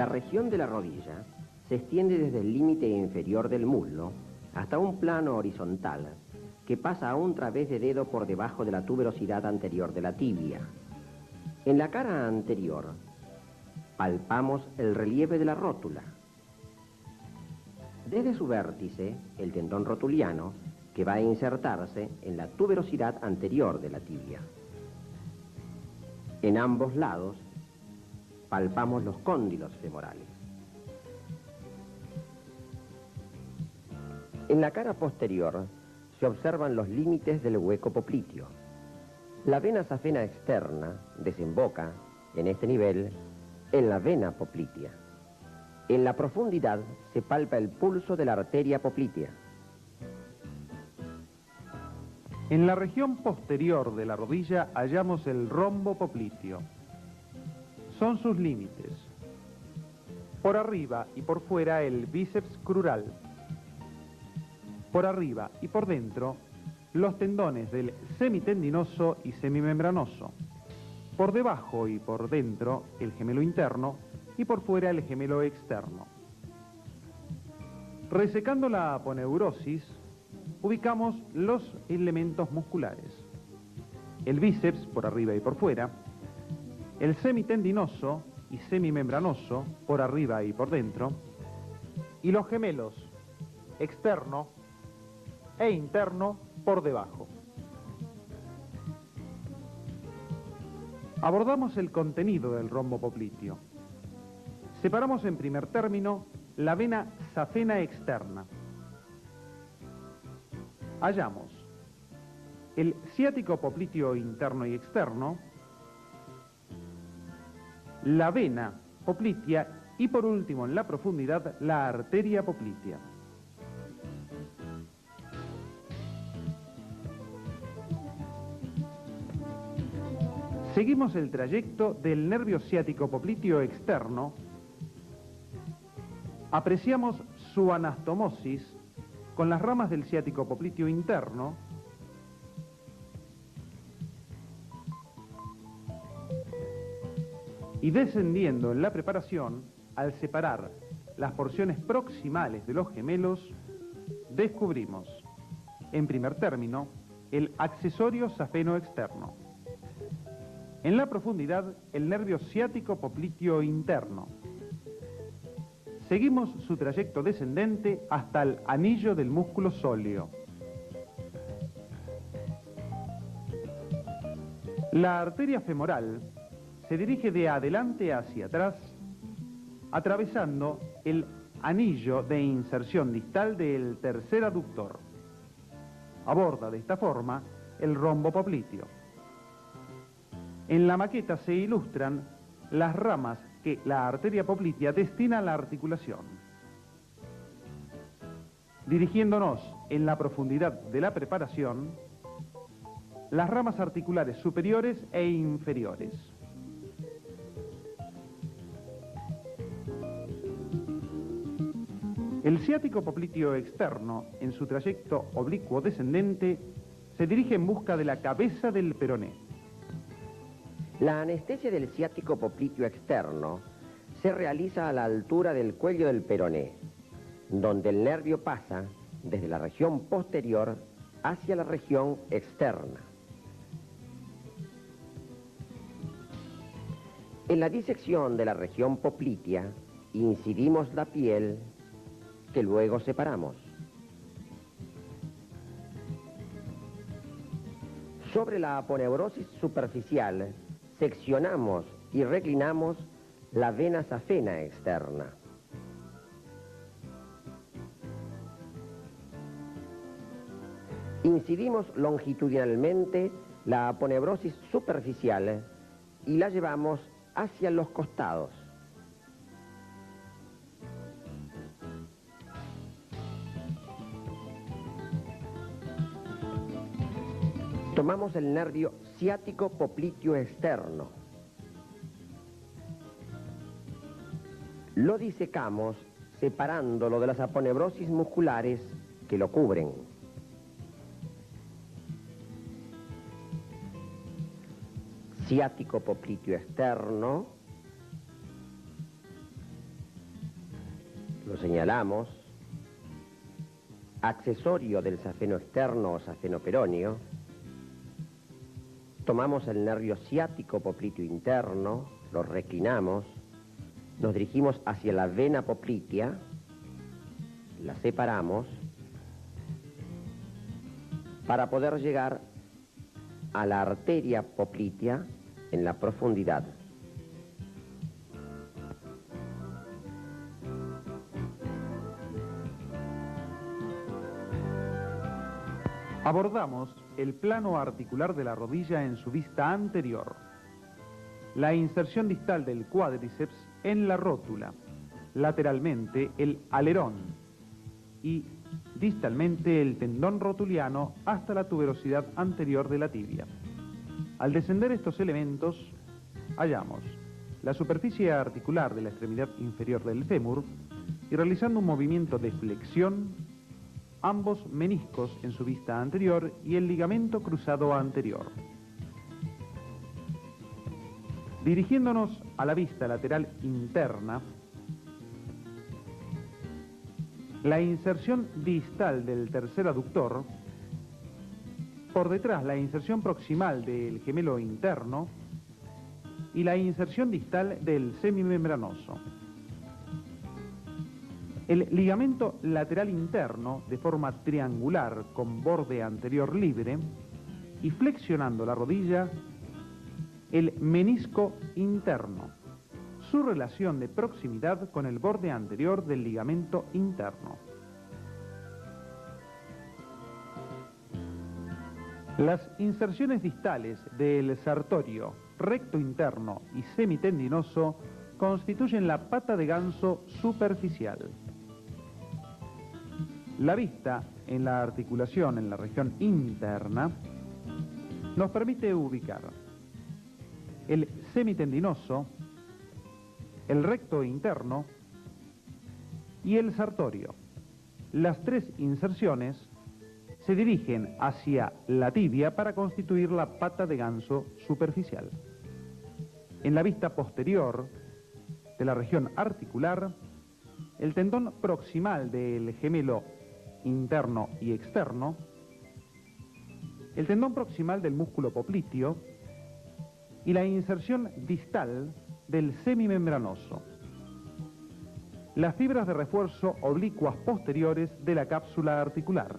La región de la rodilla se extiende desde el límite inferior del muslo hasta un plano horizontal que pasa a un través de dedo por debajo de la tuberosidad anterior de la tibia. En la cara anterior palpamos el relieve de la rótula. Desde su vértice, el tendón rotuliano, que va a insertarse en la tuberosidad anterior de la tibia. En ambos lados palpamos los cóndilos femorales. En la cara posterior se observan los límites del hueco popliteo. La vena safena externa desemboca, en este nivel, en la vena poplitea. En la profundidad se palpa el pulso de la arteria poplitea. En la región posterior de la rodilla hallamos el rombo popliteo. Son sus límites. Por arriba y por fuera el bíceps crural. Por arriba y por dentro los tendones del semitendinoso y semimembranoso. Por debajo y por dentro el gemelo interno y por fuera el gemelo externo. Resecando la aponeurosis, ubicamos los elementos musculares. El bíceps por arriba y por fuera, el semitendinoso y semimembranoso por arriba y por dentro, y los gemelos externo e interno por debajo. Abordamos el contenido del rombo popliteo. Separamos en primer término la vena safena externa. Hallamos el ciático popliteo interno y externo, la vena poplitea y por último en la profundidad la arteria poplitea. Seguimos el trayecto del nervio ciático popliteo externo, apreciamos su anastomosis con las ramas del ciático popliteo interno, y descendiendo en la preparación, al separar las porciones proximales de los gemelos, descubrimos, en primer término, el accesorio safeno externo. En la profundidad, el nervio ciático popliteo interno. Seguimos su trayecto descendente hasta el anillo del músculo sóleo. La arteria femoral se dirige de adelante hacia atrás, atravesando el anillo de inserción distal del tercer aductor. Aborda de esta forma el rombo popliteo. En la maqueta se ilustran las ramas que la arteria poplitea destina a la articulación. Dirigiéndonos en la profundidad de la preparación, las ramas articulares superiores e inferiores. El ciático popliteo externo, en su trayecto oblicuo descendente, se dirige en busca de la cabeza del peroné. La anestesia del ciático popliteo externo se realiza a la altura del cuello del peroné, donde el nervio pasa desde la región posterior hacia la región externa. En la disección de la región poplitea incidimos la piel que luego separamos. Sobre la aponeurosis superficial seccionamos y reclinamos la vena safena externa. Incidimos longitudinalmente la aponeurosis superficial y la llevamos hacia los costados. Tomamos el nervio ciático popliteo externo. Lo disecamos separándolo de las aponeurosis musculares que lo cubren. Ciático popliteo externo, lo señalamos, accesorio del safeno externo o safeno peroneo, tomamos el nervio ciático popliteo interno, lo reclinamos, nos dirigimos hacia la vena poplitea, la separamos para poder llegar a la arteria poplitea en la profundidad. Abordamos el plano articular de la rodilla en su vista anterior, la inserción distal del cuádriceps en la rótula, lateralmente el alerón y distalmente el tendón rotuliano hasta la tuberosidad anterior de la tibia. Al descender estos elementos, hallamos la superficie articular de la extremidad inferior del fémur y realizando un movimiento de flexión, ambos meniscos en su vista anterior y el ligamento cruzado anterior. Dirigiéndonos a la vista lateral interna, la inserción distal del tercer aductor, por detrás la inserción proximal del gemelo interno y la inserción distal del semimembranoso. El ligamento lateral interno de forma triangular con borde anterior libre y flexionando la rodilla, el menisco interno, su relación de proximidad con el borde anterior del ligamento interno. Las inserciones distales del sartorio, recto interno y semitendinoso constituyen la pata de ganso superficial. La vista en la articulación en la región interna nos permite ubicar el semitendinoso, el recto interno y el sartorio. Las tres inserciones se dirigen hacia la tibia para constituir la pata de ganso superficial. En la vista posterior de la región articular, el tendón proximal del gemelo interno y externo, el tendón proximal del músculo popliteo y la inserción distal del semimembranoso. Las fibras de refuerzo oblicuas posteriores de la cápsula articular.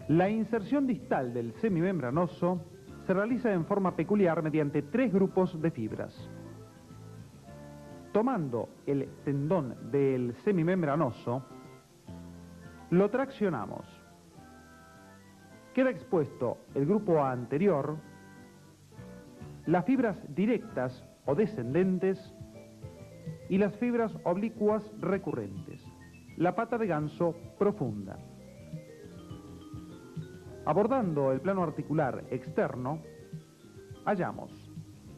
La inserción distal del semimembranoso se realiza en forma peculiar mediante tres grupos de fibras. Tomando el tendón del semimembranoso, lo traccionamos. Queda expuesto el grupo anterior, las fibras directas o descendentes y las fibras oblicuas recurrentes, la pata de ganso profunda. Abordando el plano articular externo, hallamos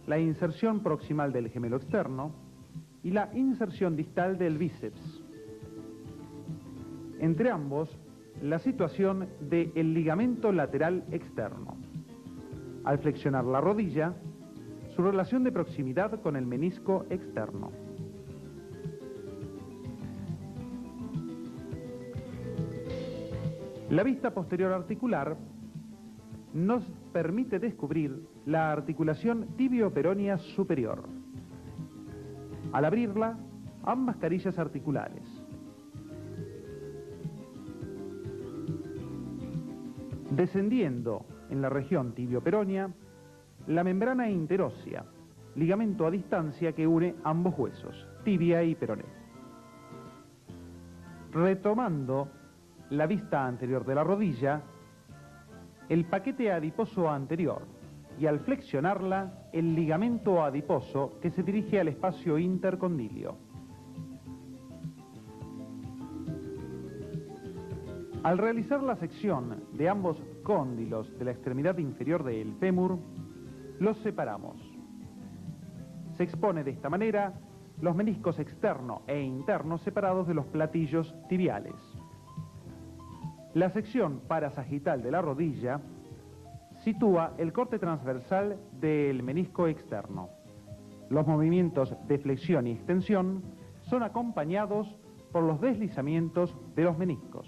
la inserción proximal del gemelo externo y la inserción distal del bíceps. Entre ambos, la situación del ligamento lateral externo. Al flexionar la rodilla, su relación de proximidad con el menisco externo. La vista posterior articular nos permite descubrir la articulación tibio-peronea superior. Al abrirla, ambas carillas articulares. Descendiendo en la región tibio-peronea, la membrana interósea, ligamento a distancia que une ambos huesos, tibia y peroné. Retomando la vista anterior de la rodilla, el paquete adiposo anterior y al flexionarla, el ligamento adiposo que se dirige al espacio intercondilio. Al realizar la sección de ambos cóndilos de la extremidad inferior del fémur, los separamos. Se expone de esta manera los meniscos externo e interno separados de los platillos tibiales. La sección parasagital de la rodilla sitúa el corte transversal del menisco externo. Los movimientos de flexión y extensión son acompañados por los deslizamientos de los meniscos.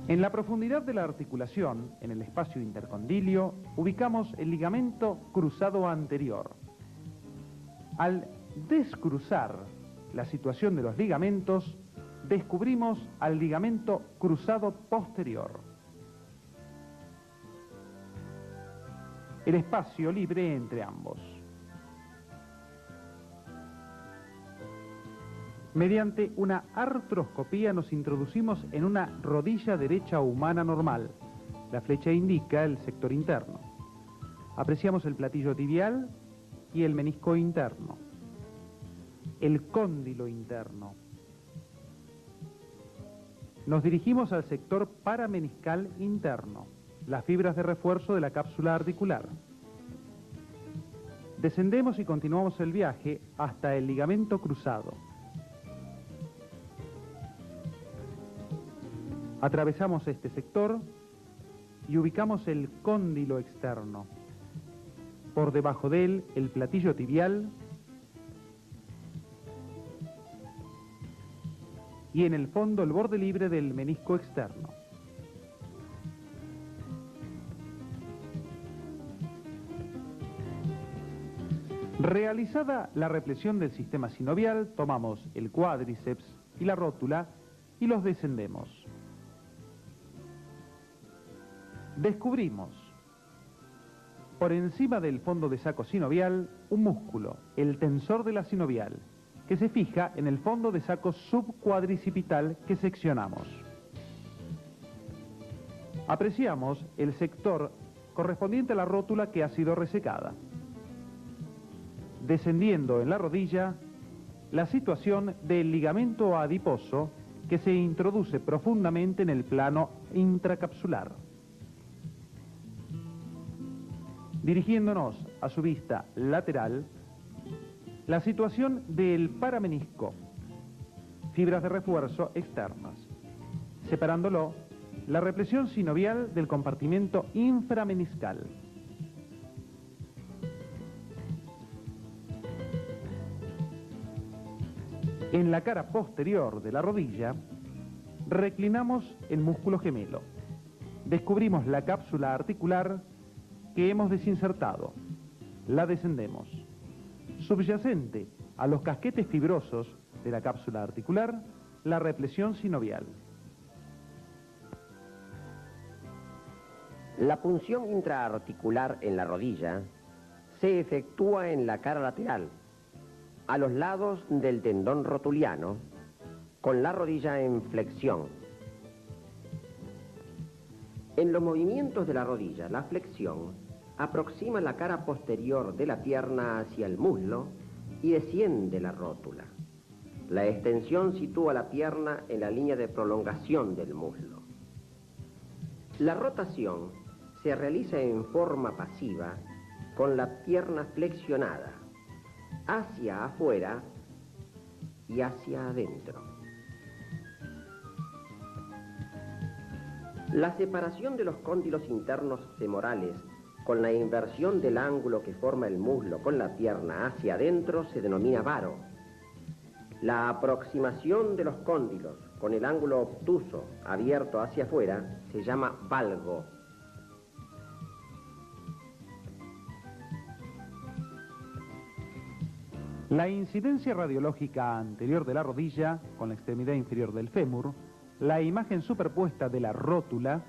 En la profundidad de la articulación, en el espacio intercondilio, ubicamos el ligamento cruzado anterior. Al descruzar la situación de los ligamentos, descubrimos al ligamento cruzado posterior. El espacio libre entre ambos. Mediante una artroscopía nos introducimos en una rodilla derecha humana normal. La flecha indica el sector interno. Apreciamos el platillo tibial y el menisco interno, el cóndilo interno. Nos dirigimos al sector parameniscal interno, las fibras de refuerzo de la cápsula articular. Descendemos y continuamos el viaje hasta el ligamento cruzado. Atravesamos este sector y ubicamos el cóndilo externo. Por debajo de él, el platillo tibial y en el fondo el borde libre del menisco externo. Realizada la repleción del sistema sinovial, tomamos el cuádriceps y la rótula y los descendemos. Descubrimos, por encima del fondo de saco sinovial, un músculo, el tensor de la sinovial, que se fija en el fondo de saco subcuadricipital que seccionamos. Apreciamos el sector correspondiente a la rótula que ha sido resecada. Descendiendo en la rodilla, la situación del ligamento adiposo que se introduce profundamente en el plano intracapsular. Dirigiéndonos a su vista lateral, la situación del paramenisco, fibras de refuerzo externas. Separándolo, la repleción sinovial del compartimento inframeniscal. En la cara posterior de la rodilla, reclinamos el músculo gemelo. Descubrimos la cápsula articular que hemos desinsertado. La descendemos. Subyacente a los casquetes fibrosos de la cápsula articular, la repleción sinovial. La punción intraarticular en la rodilla se efectúa en la cara lateral, a los lados del tendón rotuliano, con la rodilla en flexión. En los movimientos de la rodilla, la flexión aproxima la cara posterior de la pierna hacia el muslo y desciende la rótula. La extensión sitúa la pierna en la línea de prolongación del muslo. La rotación se realiza en forma pasiva con la pierna flexionada hacia afuera y hacia adentro. La separación de los cóndilos internos femorales con la inversión del ángulo que forma el muslo con la pierna hacia adentro se denomina varo. La aproximación de los cóndilos con el ángulo obtuso abierto hacia afuera se llama valgo. La incidencia radiológica anterior de la rodilla con la extremidad inferior del fémur, la imagen superpuesta de la rótula,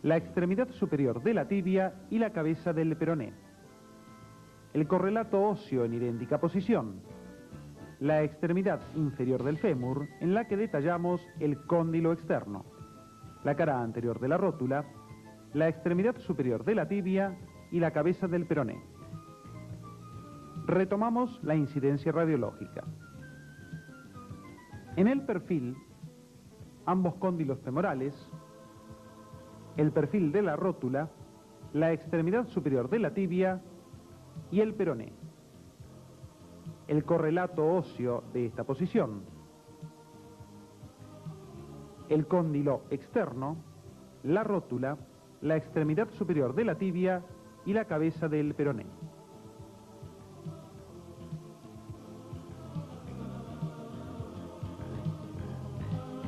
la extremidad superior de la tibia y la cabeza del peroné. El correlato óseo en idéntica posición, la extremidad inferior del fémur, en la que detallamos el cóndilo externo, la cara anterior de la rótula, la extremidad superior de la tibia y la cabeza del peroné. Retomamos la incidencia radiológica. En el perfil, ambos cóndilos femorales, el perfil de la rótula, la extremidad superior de la tibia y el peroné. El correlato óseo de esta posición, el cóndilo externo, la rótula, la extremidad superior de la tibia y la cabeza del peroné.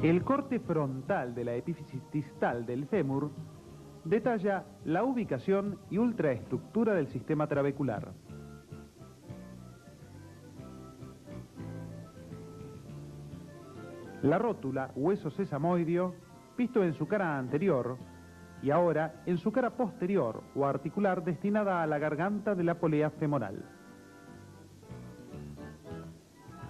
El corte frontal de la epífisis distal del fémur detalla la ubicación y ultraestructura del sistema trabecular. La rótula, hueso sesamoideo, visto en su cara anterior y ahora en su cara posterior o articular destinada a la garganta de la polea femoral.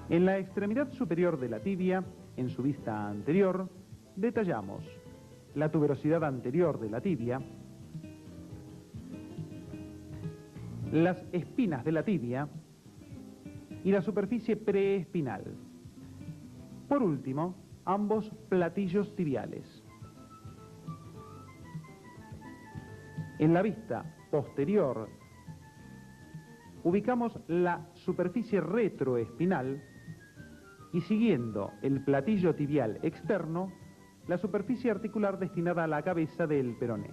En la extremidad superior de la tibia, en su vista anterior, detallamos la tuberosidad anterior de la tibia, las espinas de la tibia y la superficie preespinal. Por último, ambos platillos tibiales. En la vista posterior, ubicamos la superficie retroespinal y siguiendo el platillo tibial externo, la superficie articular destinada a la cabeza del peroné.